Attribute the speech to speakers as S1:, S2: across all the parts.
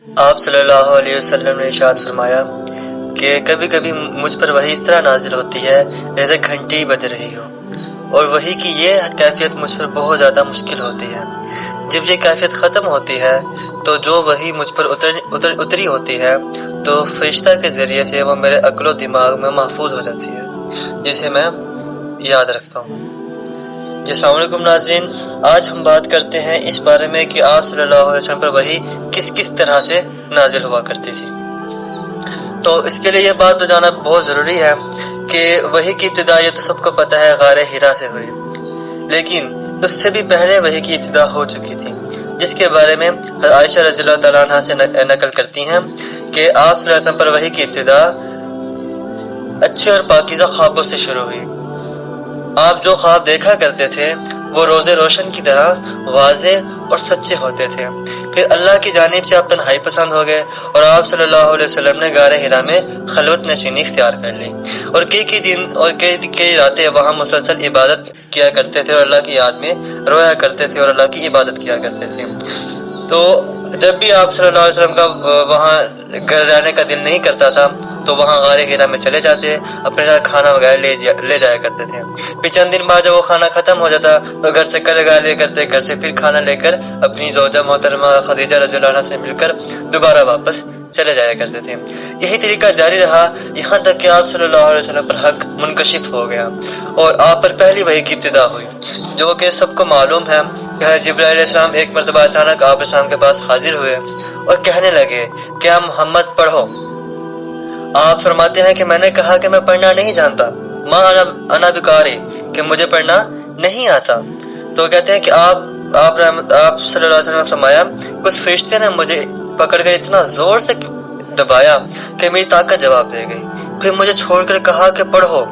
S1: آپ صلی اللہ علیہ وسلم نے ارشاد فرمایا کہ کبھی کبھی مجھ پر وحی اس طرح نازل ہوتی ہے جیسے گھنٹی بج رہی ہو، اور وحی کی یہ کیفیت مجھ پر بہت زیادہ مشکل ہوتی ہے۔ جب یہ کیفیت ختم ہوتی ہے تو جو وحی مجھ پر اتری ہوتی ہے تو فرشتہ کے ذریعے سے وہ میرے عقل و دماغ میں محفوظ ہو جاتی ہے، جسے میں یاد رکھتا ہوں۔ جی السلام علیکم ناظرین، آج ہم بات کرتے ہیں اس بارے میں کہ آپ صلی اللہ علیہ وسلم پر وحی کس طرح سے نازل ہوا کرتی تھی۔ تو اس کے لیے یہ بات تو جانا بہت ضروری ہے کہ وحی کی ابتدا یہ تو سب کو پتہ ہے غار حرا سے ہوئی، لیکن اس سے بھی پہلے وحی کی ابتدا ہو چکی تھی، جس کے بارے میں عائشہ رضی اللہ تعالیٰ عنہ سے نقل کرتی ہیں کہ آپ صلی اللہ علیہ وسلم پر وحی کی ابتدا اچھے اور پاکیزہ خوابوں سے شروع ہوئی۔ آپ جو خواب دیکھا کرتے تھے وہ روزے روشن کی طرح واضح اور سچے ہوتے تھے۔ پھر اللہ کی جانب سے آپ تنہائی پسند ہو گئے اور آپ صلی اللہ علیہ وسلم نے غار حرا میں خلوت نشینی اختیار کر لی، اور کئی دن اور کئی راتیں وہاں مسلسل عبادت کیا کرتے تھے اور اللہ کی یاد میں رویا کرتے تھے اور اللہ کی عبادت کیا کرتے تھے۔ تو جب بھی آپ صلی اللہ علیہ وسلم کا وہاں گھر رہنے کا دل نہیں کرتا تھا تو وہاں غار حرا میں چلے جاتے، اپنے ساتھ کھانا وغیرہ لے جایا کرتے تھے۔ پھر چند دن بعد جب وہ کھانا ختم ہو جاتا تو گھر سے کل لگا لیا کرتے، گھر سے پھر کھانا لے کر اپنی زوجہ محترمہ خدیجہ رضی اللہ عنہا سے مل کر دوبارہ واپس چلے جایا کرتے تھے۔ یہی طریقہ جاری رہا یہاں تک کہ آپ صلی اللہ علیہ وسلم پر حق منکشف ہو گیا اور آپ پر پہلی وحی کی ابتدا ہوئی، جو کہ سب کو معلوم ہے کہ جبرائیل علیہ السلام ایک مرتبہ اچانک آپ السلام کے پاس حاضر ہوئے اور کہنے لگے کہ محمد پڑھو۔ آپ فرماتے ہیں کہ میں نے کہا کہ میں پڑھنا نہیں جانتا، ما انا بقاری، کہ مجھے پڑھنا نہیں آتا۔ تو کہتے ہیں کہ آپ صلی اللہ علیہ وسلم نے فرمایا کچھ فرشتے نے مجھے پکڑ کر اتنا زور سے دبایا کہ میری طاقت جواب دے گئی، پھر مجھے چھوڑ کر کہا کہ پڑھو۔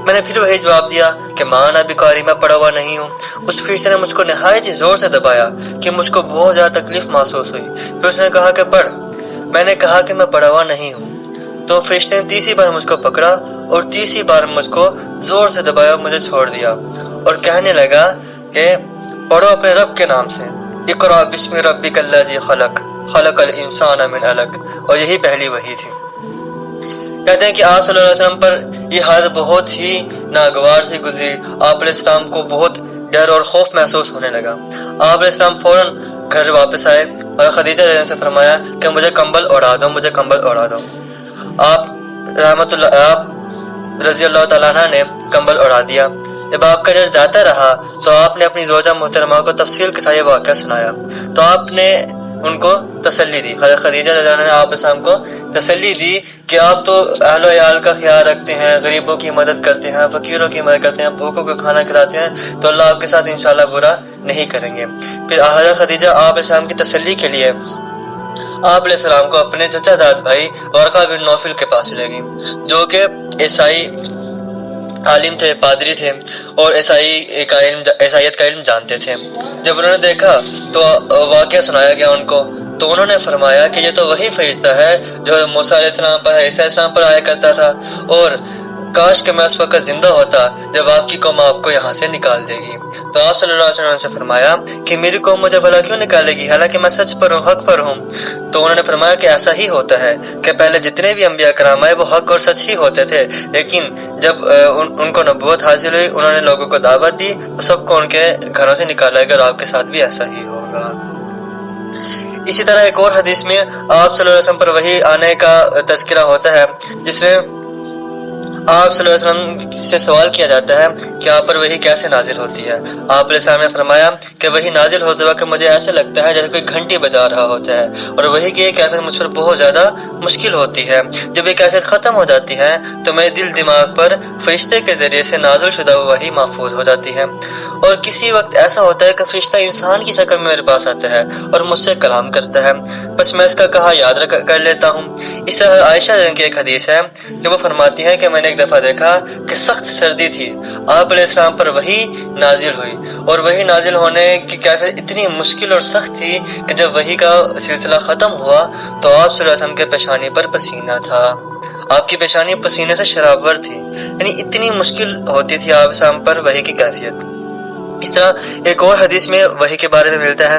S1: میں نے پھر وہی جواب دیا کہ ما انا بقاری، میں پڑھا ہوا نہیں ہوں۔ اس فرشتے نے مجھ کو نہایت ہی زور سے دبایا کہ مجھ کو بہت زیادہ تکلیف محسوس ہوئی، پھر اس نے کہا کہ پڑھ۔ میں نے کہا کہ میں پڑھا ہوا نہیں ہوں۔ تو فرشتے نے تیسری بار مجھ کو پکڑا اور تیسری بار مجھ کو زور سے دبایا اور مجھے چھوڑ دیا اور کہنے لگا کہ پڑھو اپنے رب کے نام سے، اقرأ بسم ربک الذی خلق، خلق الانسان من علق، اور یہی پہلی وحی تھی۔ کہتے ہیں کہ آپ صلی اللہ علیہ وسلم پر یہ حالت بہت ہی ناگوار سے گزری۔ آپ علیہ السلام کو بہت ڈر اور خوف محسوس ہونے لگا۔ آپ علیہ السلام فوراً گھر واپس آئے اور خدیجہ سے فرمایا کہ مجھے کمبل اڑا دو، مجھے کمبل اڑا دو۔ آپ رضی اللہ تعالیٰ عنہ نے کمبل اڑا دیا۔ جب آپ کا ڈر جاتا رہا تو آپ نے اپنی زوجہ محترمہ کو تفصیل کے ساتھ یہ واقعہ سنایا، تو آپ نے ان کو تسلی دی۔ خدیجہ رضی اللہ عنہا نے آپ السلام کو تسلی دی کہ آپ تو اہل و عیال کا خیال رکھتے ہیں، غریبوں کی مدد کرتے ہیں، فقیروں کی مدد کرتے ہیں، بھوکوں کو کھانا کھلاتے ہیں، تو اللہ آپ کے ساتھ انشاءاللہ برا نہیں کریں گے۔ پھر حضرت خدیجہ آپ السلام کی تسلی کے لیے آپ علیہ السلام کو اپنے چچا زاد بھائی ورقہ بن نوفل کے پاس لے گئی، جو کہ عیسائی عالم تھے، پادری تھے اور عیسائیت کا علم جانتے تھے۔ جب انہوں نے دیکھا تو واقعہ سنایا گیا ان کو، تو انہوں نے فرمایا کہ یہ تو وہی فرشتہ ہے جو موسیٰ علیہ السلام پر، عیسیٰ علیہ السلام پر آیا کرتا تھا، اور کاش کہ میں اس وقت زندہ ہوتا جب آپ کی قوم آپ کو یہاں سے نکال دے گی۔ تو آپ صلی اللہ علیہ وسلم سے فرمایا کہ میری قوم مجھے بھلا کیوں نکالے گی، حالانکہ میں سچ پر ہوں، حق پر ہوں۔ تو انہوں نے فرمایا کہ ایسا ہی ہوتا ہے کہ پہلے جتنے بھی انبیاء کرام آئے وہ حق اور سچ ہی ہوتے تھے، لیکن جب ان کو نبوت حاصل ہوئی، انہوں نے لوگوں کو دعوت دی تو سب کو ان کے گھروں سے نکالا گیا، اور آپ کے ساتھ بھی ایسا ہی ہوگا۔ اسی طرح ایک اور حدیث میں آپ صلی اللہ علیہ وسلم پر وحی آنے کا تذکرہ ہوتا ہے، جس میں آپ صلی اللہ علیہ وسلم سے سوال کیا جاتا ہے کہ آپ پر وحی کیسے نازل ہوتی ہے۔ آپ علیہ السلام نے فرمایا کہ وحی نازل ہوتے وقت مجھے ایسے لگتا ہے جیسے کوئی گھنٹی بجا رہا ہوتا ہے، اور وحی کی یہ کیفیت مجھ پر بہت زیادہ مشکل ہوتی ہے۔ جب یہ کیفیت ختم ہو جاتی ہے تو میرے دل دماغ پر فرشتے کے ذریعے سے نازل شدہ وحی محفوظ ہو جاتی ہے، اور کسی وقت ایسا ہوتا ہے کہ فرشتہ انسان کی شکل میں میرے پاس آتا ہے اور مجھ سے کلام کرتا ہے، بس میں اس کا کہا یاد کر لیتا ہوں۔ اس طرح عائشہ کی ایک حدیث ہے کہ وہ فرماتی ہیں کہ میں نے ایک دفعہ دیکھا کہ سخت سردی تھی، آپ علیہ السلام پر وحی نازل ہوئی، اور وحی نازل ہونے کی کیفیت اتنی مشکل اور سخت تھی کہ جب وحی کا سلسلہ ختم ہوا تو آپ صلی اللہ علیہ وسلم کے پیشانی پر پسینہ تھا، آپ کی پیشانی پسینے سے شرابور تھی، یعنی اتنی مشکل ہوتی تھی آپ السلام پر وحی کی کیفیت۔ اس طرح ایک اور حدیث میں وحی کے بارے میں ملتا ہے،